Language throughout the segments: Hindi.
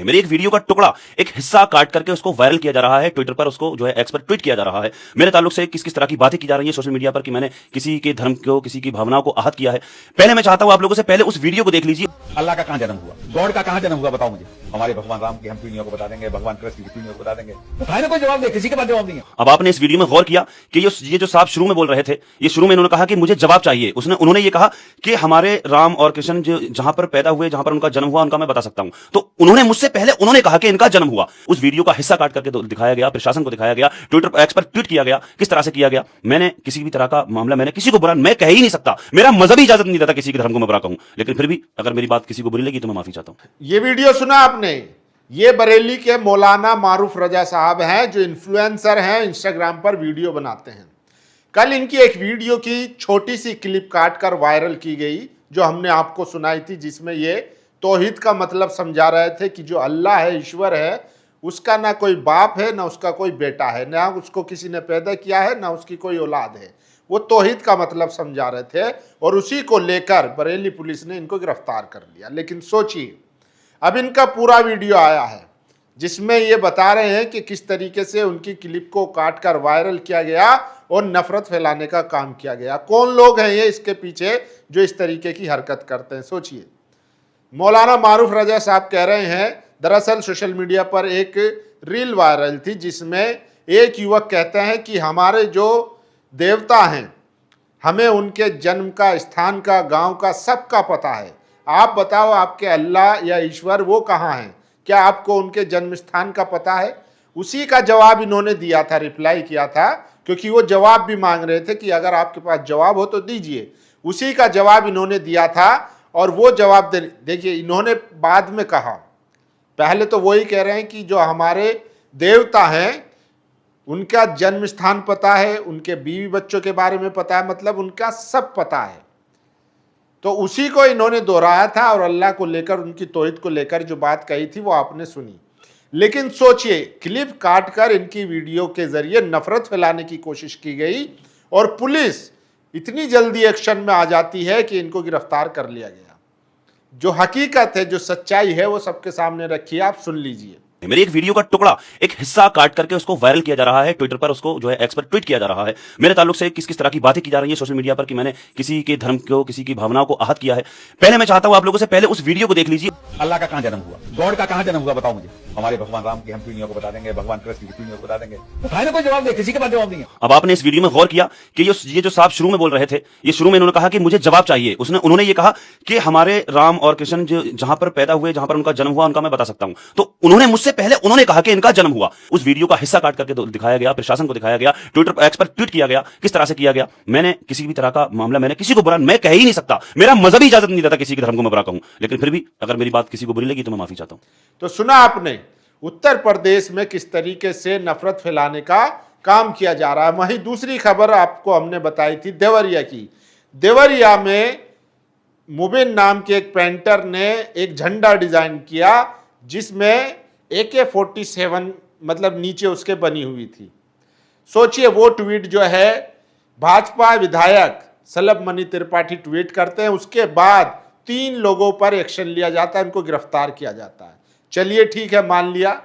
मेरी एक वीडियो का टुकड़ा एक हिस्सा काट करके उसको वायरल किया जा रहा है, ट्विटर पर उसको जो है एक्स पर ट्वीट किया जा रहा है। मेरे ताल्लुक से किस किस तरह की बातें की जा रही है सोशल मीडिया पर कि मैंने किसी के धर्म को, किसी की भावनाओं को आहत किया है। पहले मैं चाहता हूं आप लोगों से पहले उस वीडियो को देख लीजिए। अल्लाह का कहां जन्म हुआ, गॉड का कहां जन्म हुआ, बताओ मुझे। हमारे भगवान राम की हम पीढ़ियों को बता देंगे, भगवान कृष्ण की पीढ़ियों को बता देंगे। तो कोई जवाब दे, किसी के पास जवाब नहीं है। अब आपने इस वीडियो में गौर किया कि ये जो साहब शुरू में बोल रहे थे, ये शुरू में इन्होंने कहा कि मुझे जवाब चाहिए। उन्होंने ये कहा कि हमारे राम और कृष्ण जो जहां पर पैदा हुए, जहां पर उनका जन्म हुआ, उनका मैं बता सकता हूं। तो उन्होंने मुझसे पहले उन्होंने कहा कि इनका जन्म हुआ। उस वीडियो का हिस्सा काट करके दिखाया गया, प्रशासन को दिखाया गया, ट्विटर एक्स पर ट्वीट किया गया। किस तरह से किया गया, मैंने किसी भी तरह का मामला, मैंने किसी को बुरा मैं कह ही नहीं सकता, मेरा मजहबी इजाजत नहीं देता किसी के धर्म को मैं बुरा कहूं। लेकिन फिर भी अगर मेरी बात किसी को बुरी लगी तो मैं माफी चाहता हूं। ये वीडियो सुना आपने? ये बरेली के मौलाना मारूफ रजा साहब हैं, जो इन्फ्लुएंसर हैं, इंस्टाग्राम पर वीडियो बनाते हैं। कल इनकी एक वीडियो की छोटी सी क्लिप काट कर वायरल की गई, जो हमने आपको सुनाई थी, जिसमें ये तौहीद का मतलब समझा रहे थे कि जो अल्लाह है, ईश्वर है, उसका ना कोई बाप है, ना उसका कोई बेटा है, ना उसको किसी ने पैदा किया है, ना उसकी कोई औलाद है। वो तौहीद का मतलब समझा रहे थे और उसी को लेकर बरेली पुलिस ने इनको गिरफ्तार कर लिया। लेकिन सोचिए, अब इनका पूरा वीडियो आया है जिसमें ये बता रहे हैं कि किस तरीके से उनकी क्लिप को काटकर वायरल किया गया और नफरत फैलाने का काम किया गया। कौन लोग हैं ये इसके पीछे जो इस तरीके की हरकत करते हैं? सोचिए। मौलाना मारूफ रजा साहब कह रहे हैं, दरअसल सोशल मीडिया पर एक रील वायरल थी जिसमें एक युवक कहते हैं कि हमारे जो देवता हैं, हमें उनके जन्म का, स्थान का, गांव का, सबका पता है। आप बताओ, आपके अल्लाह या ईश्वर वो कहाँ हैं? क्या आपको उनके जन्म स्थान का पता है? उसी का जवाब इन्होंने दिया था, रिप्लाई किया था, क्योंकि वो जवाब भी मांग रहे थे कि अगर आपके पास जवाब हो तो दीजिए। उसी का जवाब इन्होंने दिया था और वो जवाब देखिए इन्होंने बाद में कहा। पहले तो वही कह रहे हैं कि जो हमारे देवता हैं उनका जन्म स्थान पता है, उनके बीवी बच्चों के बारे में पता है, मतलब उनका सब पता है। तो उसी को इन्होंने दोहराया था और अल्लाह को लेकर, उनकी तौहीद को लेकर जो बात कही थी वो आपने सुनी। लेकिन सोचिए, क्लिप काटकर इनकी वीडियो के जरिए नफरत फैलाने की कोशिश की गई और पुलिस इतनी जल्दी एक्शन में आ जाती है कि इनको गिरफ्तार कर लिया गया। जो हकीकत है, जो सच्चाई है, वो सबके सामने रखी है, आप सुन लीजिए। मेरी एक वीडियो का टुकड़ा एक हिस्सा काट करके उसको वायरल किया जा रहा है, ट्विटर पर उसको जो है एक्स पर ट्वीट किया जा रहा है। मेरे ताल्लुक से किस किस तरह की बातें की जा रही है सोशल मीडिया पर कि मैंने किसी के धर्म को, किसी की भावनाओं को आहत किया है। पहले मैं चाहता हूं आप लोगों से पहले उस वीडियो को देख लीजिए। अल्लाह का कहां जन्म हुआ, गॉड का कहां जन्म हुआ, बताओ मुझे। हमारे भगवान राम की हम पीढ़ियों को बता देंगे, भगवान कृष्ण की पीढ़ियों को बता देंगे। तो कोई जवाब दे, किसी के पास जवाब नहीं है। अब आपने इस वीडियो में गौर किया कि ये जो साहब शुरू में बोल रहे थे, ये शुरू में इन्होंने कहा कि मुझे जवाब चाहिए। उन्होंने ये कहा कि हमारे राम और कृष्ण जो जहां पर पैदा हुए, जहां पर उनका जन्म हुआ, उनका मैं बता सकता हूं। तो उन्होंने मुझसे पहले उन्होंने कहा कि इनका जन्म हुआ। उस वीडियो का हिस्सा काट करके दिखाया गया, प्रशासन को दिखाया गया, ट्विटर एक्स पर ट्वीट किया गया। किस तरह से किया गया, मैंने किसी भी तरह का मामला, मैंने किसी को बुरा मैं कह ही नहीं सकता, मेरा मजहबी इजाजत नहीं देता किसी के धर्म को मैं बुरा कहूं। लेकिन फिर भी अगर मेरी बात किसी को बुरी लगी तो मैं माफी चाहता हूं। तो सुना आपने उत्तर प्रदेश में किस तरीके से नफरत फैलाने का काम किया जा रहा है। वहीं दूसरी खबर आपको हमने बताई थी देवरिया की। देवरिया में मुबिन नाम के एक पेंटर ने एक झंडा डिजाइन किया जिसमें AK-47 मतलब नीचे उसके बनी हुई थी। सोचिए, वो ट्वीट जो है भाजपा विधायक सलभ मणि त्रिपाठी ट्वीट करते हैं, उसके बाद 3 लोगों पर एक्शन लिया जाता है, उनको गिरफ्तार किया जाता है। चलिए ठीक है, मान लिया।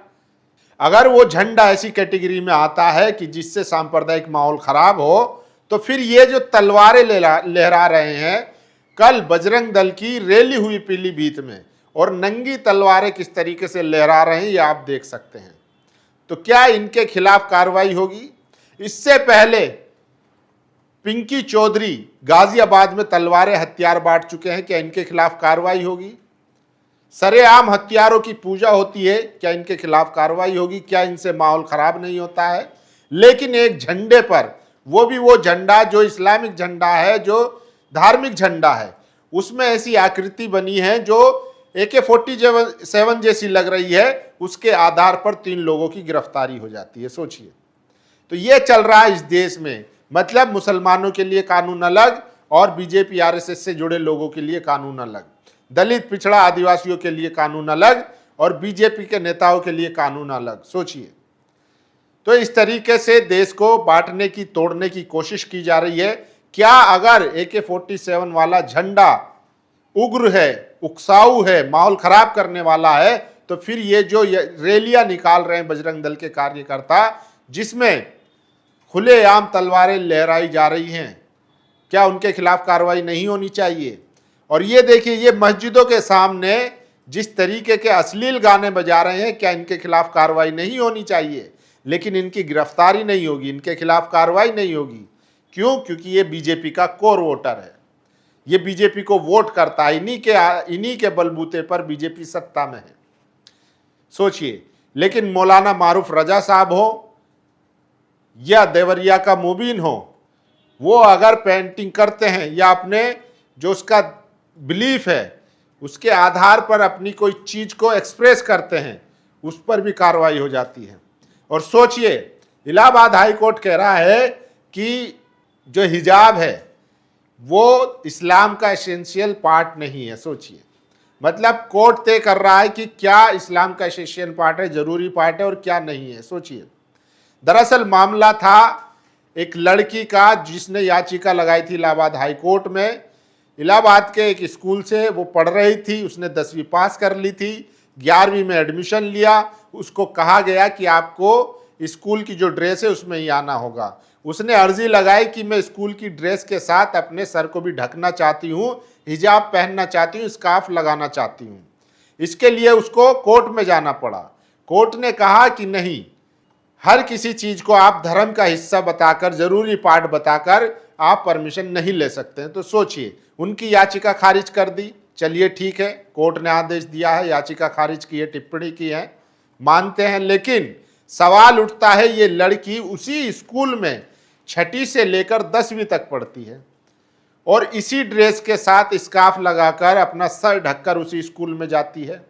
अगर वो झंडा ऐसी कैटेगरी में आता है कि जिससे सांप्रदायिक माहौल खराब हो, तो फिर ये जो तलवारें लहरा रहे हैं, कल बजरंग दल की रैली हुई पीलीभीत में और नंगी तलवारें किस तरीके से लहरा रहे हैं ये आप देख सकते हैं। तो क्या इनके खिलाफ कार्रवाई होगी? इससे पहले पिंकी चौधरी गाजियाबाद में तलवारें हथियार बांट चुके हैं, क्या इनके खिलाफ कार्रवाई होगी? सरेआम हथियारों की पूजा होती है, क्या इनके खिलाफ कार्रवाई होगी? क्या इनसे माहौल खराब नहीं होता है? लेकिन एक झंडे पर, वो भी वो झंडा जो इस्लामिक झंडा है, जो धार्मिक झंडा है, उसमें ऐसी आकृति बनी है जो AK-47 जैसी लग रही है, उसके आधार पर 3 लोगों की गिरफ्तारी हो जाती है। सोचिए, तो ये चल रहा है इस देश में। मतलब मुसलमानों के लिए कानून अलग और बीजेपी RSS से जुड़े लोगों के लिए कानून अलग, दलित पिछड़ा आदिवासियों के लिए कानून अलग और बीजेपी के नेताओं के लिए कानून अलग। सोचिए, तो इस तरीके से देश को बांटने की, तोड़ने की कोशिश की जा रही है। क्या अगर AK-47 वाला झंडा उग्र है, उकसाऊ है, माहौल खराब करने वाला है, तो फिर ये जो रैलियां निकाल रहे हैं बजरंग दल के कार्यकर्ता, जिसमें खुलेआम तलवारें लहराई जा रही हैं, क्या उनके खिलाफ कार्रवाई नहीं होनी चाहिए? और ये देखिए, ये मस्जिदों के सामने जिस तरीके के अश्लील गाने बजा रहे हैं, क्या इनके खिलाफ कार्रवाई नहीं होनी चाहिए? लेकिन इनकी गिरफ्तारी नहीं होगी, इनके खिलाफ कार्रवाई नहीं होगी। क्यों? क्योंकि ये बीजेपी का कोर वोटर है, ये बीजेपी को वोट करता है, इन्हीं के बलबूते पर बीजेपी सत्ता में है। सोचिए, लेकिन मौलाना मारूफ रजा साहब हो या देवरिया का मुबीन हो, वो अगर पेंटिंग करते हैं या अपने जो उसका बिलीफ है उसके आधार पर अपनी कोई चीज को एक्सप्रेस करते हैं, उस पर भी कार्रवाई हो जाती है। और सोचिए, इलाहाबाद हाई कोर्ट कह रहा है कि जो हिजाब है वो इस्लाम का एसेंशियल पार्ट नहीं है। सोचिए, मतलब कोर्ट तय कर रहा है कि क्या इस्लाम का एसेंशियल पार्ट है, जरूरी पार्ट है, और क्या नहीं है। सोचिए, दरअसल मामला था एक लड़की का जिसने याचिका लगाई थी इलाहाबाद हाई कोर्ट में। इलाहाबाद के एक स्कूल से वो पढ़ रही थी, उसने 10वीं पास कर ली थी, 11वीं में एडमिशन लिया। उसको कहा गया कि आपको स्कूल की जो ड्रेस है उसमें ही आना होगा। उसने अर्जी लगाई कि मैं स्कूल की ड्रेस के साथ अपने सर को भी ढकना चाहती हूँ, हिजाब पहनना चाहती हूँ, स्कार्फ लगाना चाहती हूँ। इसके लिए उसको कोर्ट में जाना पड़ा। कोर्ट ने कहा कि नहीं, हर किसी चीज को आप धर्म का हिस्सा बताकर, जरूरी पार्ट बताकर आप परमिशन नहीं ले सकते हैं। तो सोचिए, उनकी याचिका खारिज कर दी। चलिए ठीक है, कोर्ट ने आदेश दिया है, याचिका खारिज की है, टिप्पणी की है, मानते हैं। लेकिन सवाल उठता है, ये लड़की उसी स्कूल में 6ठी से लेकर 10वीं तक पढ़ती है और इसी ड्रेस के साथ स्कार्फ लगाकर अपना सर ढककर उसी स्कूल में जाती है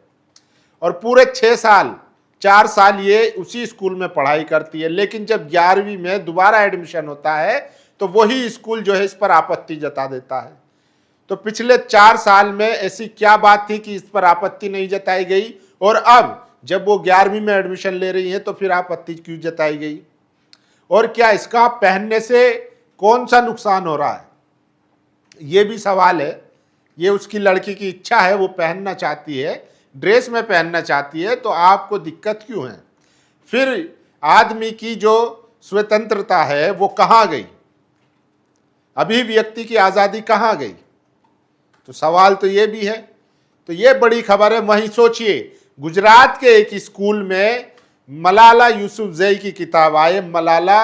और पूरे 4 साल ये उसी स्कूल में पढ़ाई करती है। लेकिन जब 11वीं में दोबारा एडमिशन होता है तो वही स्कूल जो है इस पर आपत्ति जता देता है। तो पिछले 4 साल में ऐसी क्या बात थी कि इस पर आपत्ति नहीं जताई गई, और अब जब वो 11वीं में एडमिशन ले रही है तो फिर आपत्ति क्यों जताई गई? और क्या इसका पहनने से कौन सा नुकसान हो रहा है, ये भी सवाल है। ये उसकी लड़की की इच्छा है, वो पहनना चाहती है, ड्रेस में पहनना चाहती है, तो आपको दिक्कत क्यों है? फिर आदमी की जो स्वतंत्रता है वो कहाँ गई? अभिव्यक्ति की आज़ादी कहाँ गई? तो सवाल तो ये भी है। तो ये बड़ी खबर है। वहीं सोचिए, गुजरात के एक स्कूल में मलाला यूसुफजई की किताब आए, मलाला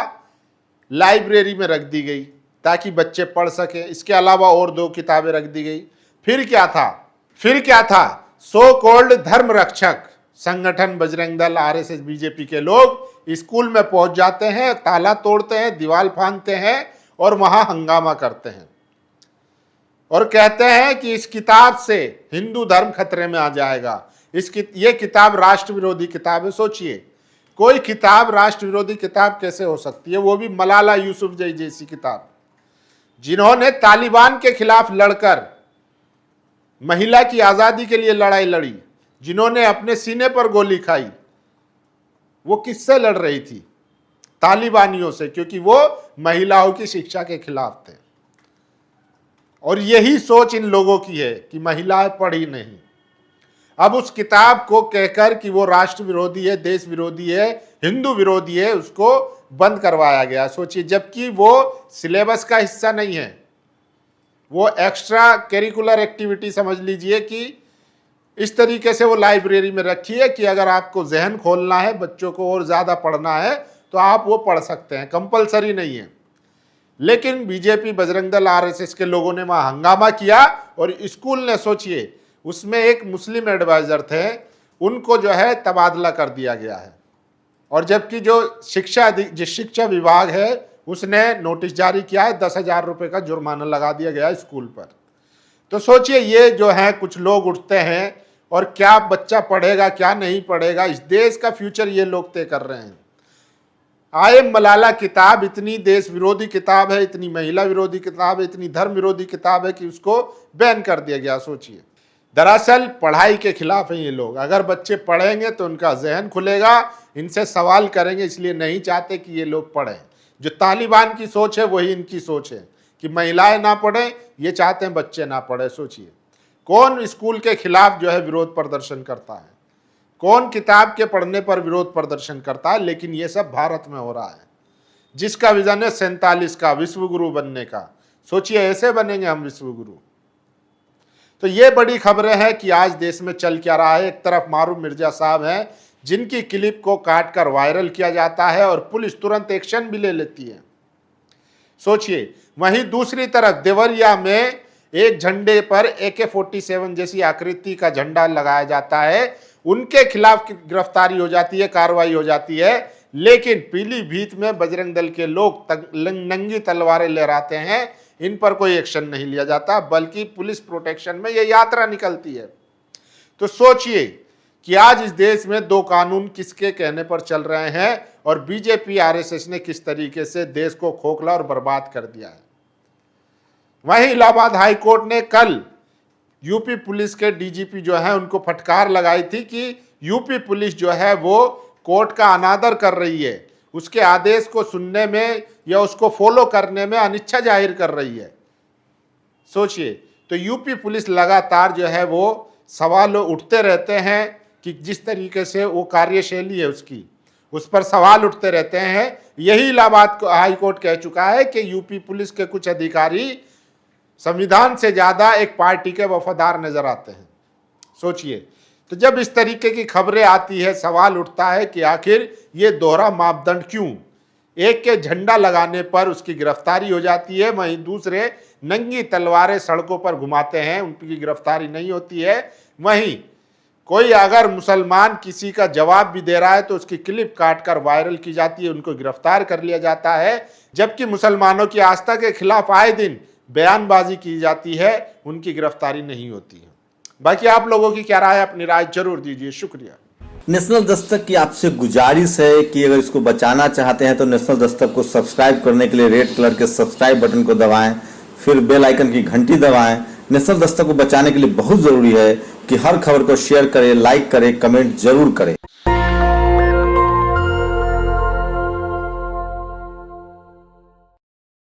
लाइब्रेरी में रख दी गई ताकि बच्चे पढ़ सकें। इसके अलावा और 2 किताबें रख दी गई। फिर क्या था? सो कॉल्ड धर्म रक्षक संगठन बजरंग दल, आरएसएस, बीजेपी के लोग स्कूल में पहुंच जाते हैं, ताला तोड़ते हैं, दीवार फांदते हैं और वहां हंगामा करते हैं और कहते हैं कि इस किताब से हिंदू धर्म खतरे में आ जाएगा। ये किताब राष्ट्र विरोधी किताब है। सोचिए, कोई किताब राष्ट्र विरोधी किताब कैसे हो सकती है, वो भी मलाला यूसुफजई जैसी किताब, जिन्होंने तालिबान के खिलाफ लड़कर महिला की आजादी के लिए लड़ाई लड़ी, जिन्होंने अपने सीने पर गोली खाई। वो किससे लड़ रही थी? तालिबानियों से, क्योंकि वो महिलाओं की शिक्षा के खिलाफ थे। और यही सोच इन लोगों की है कि महिलाएं पढ़ी नहीं। अब उस किताब को कहकर कि वो राष्ट्र विरोधी है, देश विरोधी है, हिंदू विरोधी है, उसको बंद करवाया गया। सोचिए, जबकि वो सिलेबस का हिस्सा नहीं है, वो एक्स्ट्रा करिकुलर एक्टिविटी समझ लीजिए कि इस तरीके से वो लाइब्रेरी में रखी है कि अगर आपको जहन खोलना है, बच्चों को और ज़्यादा पढ़ना है तो आप वो पढ़ सकते हैं, कंपलसरी नहीं है। लेकिन बीजेपी, बजरंग दल, आरएसएस के लोगों ने वहाँ हंगामा किया और स्कूल ने, सोचिए, उसमें एक मुस्लिम एडवाइज़र थे, उनको जो है तबादला कर दिया गया है। और जबकि जो शिक्षा विभाग है उसने नोटिस जारी किया है, 10,000 रुपये का जुर्माना लगा दिया गया है स्कूल पर। तो सोचिए, ये जो है कुछ लोग उठते हैं और क्या बच्चा पढ़ेगा क्या नहीं पढ़ेगा, इस देश का फ्यूचर ये लोग तय कर रहे हैं। आए मलाला किताब इतनी देश विरोधी किताब है, इतनी महिला विरोधी किताब है, इतनी धर्म विरोधी किताब है कि उसको बैन कर दिया गया। सोचिए, दरअसल पढ़ाई के खिलाफ हैं ये लोग। अगर बच्चे पढ़ेंगे तो उनका जहन खुलेगा, इनसे सवाल करेंगे, इसलिए नहीं चाहते कि ये लोग पढ़ें। जो तालिबान की सोच है वही इनकी सोच है कि महिलाएं ना पढ़ें, ये चाहते हैं बच्चे ना पढ़े। सोचिए, कौन स्कूल के खिलाफ जो है विरोध प्रदर्शन करता है? कौन किताब के पढ़ने पर विरोध प्रदर्शन करता है, लेकिन ये सब भारत में हो रहा है। जिसका विजन है 47 का विश्व गुरु बनने का, सोचिए ऐसे बनेंगे हम विश्व गुरु। तो ये बड़ी खबरें हैं कि आज देश में चल क्या रहा है। एक तरफ मारूफ मिर्जा साहब हैं जिनकी क्लिप को काट कर वायरल किया जाता है और पुलिस तुरंत एक्शन भी ले लेती है, सोचिए। वहीं दूसरी तरफ देवरिया में एक झंडे पर AK-47 जैसी आकृति का झंडा लगाया जाता है, उनके खिलाफ गिरफ्तारी हो जाती है, कार्रवाई हो जाती है। लेकिन पीलीभीत में बजरंग दल के लोग नंगी तलवारें लहराते हैं, इन पर कोई एक्शन नहीं लिया जाता, बल्कि पुलिस प्रोटेक्शन में यह यात्रा निकलती है। तो सोचिए कि आज इस देश में दो कानून किसके कहने पर चल रहे हैं और बीजेपी RSS ने किस तरीके से देश को खोखला और बर्बाद कर दिया है। वहीं इलाहाबाद हाई कोर्ट ने कल यूपी पुलिस के DGP जो है उनको फटकार लगाई थी कि यूपी पुलिस जो है वो कोर्ट का अनादर कर रही है, उसके आदेश को सुनने में या उसको फॉलो करने में अनिच्छा जाहिर कर रही है। सोचिए, तो यूपी पुलिस लगातार जो है वो सवाल उठते रहते हैं कि जिस तरीके से वो कार्यशैली है उसकी, उस पर सवाल उठते रहते हैं। यही इलाहाबाद हाई कोर्ट कह चुका है कि यूपी पुलिस के कुछ अधिकारी संविधान से ज्यादा एक पार्टी के वफादार नजर आते हैं। सोचिए, तो जब इस तरीके की खबरें आती है, सवाल उठता है कि आखिर ये दोहरा मापदंड क्यों। एक के झंडा लगाने पर उसकी गिरफ्तारी हो जाती है, वहीं दूसरे नंगी तलवारें सड़कों पर घुमाते हैं, उनकी गिरफ्तारी नहीं होती है। वहीं कोई अगर मुसलमान किसी का जवाब भी दे रहा है तो उसकी क्लिप काट कर वायरल की जाती है, उनको गिरफ्तार कर लिया जाता है। जबकि मुसलमानों की आस्था के खिलाफ आए दिन बयानबाजी की जाती है, उनकी गिरफ्तारी नहीं होती है। बाकी आप लोगों की क्या राय है, अपनी राय जरूर दीजिए। शुक्रिया। नेशनल दस्तक की आपसे गुजारिश है कि अगर इसको बचाना चाहते हैं तो नेशनल दस्तक को सब्सक्राइब करने के लिए रेड कलर के सब्सक्राइब बटन को दबाएं, फिर बेल आइकन की घंटी दबाएं। नेशनल दस्तक को बचाने के लिए बहुत जरूरी है कि हर खबर को शेयर करें, लाइक करें, कमेंट जरूर करें।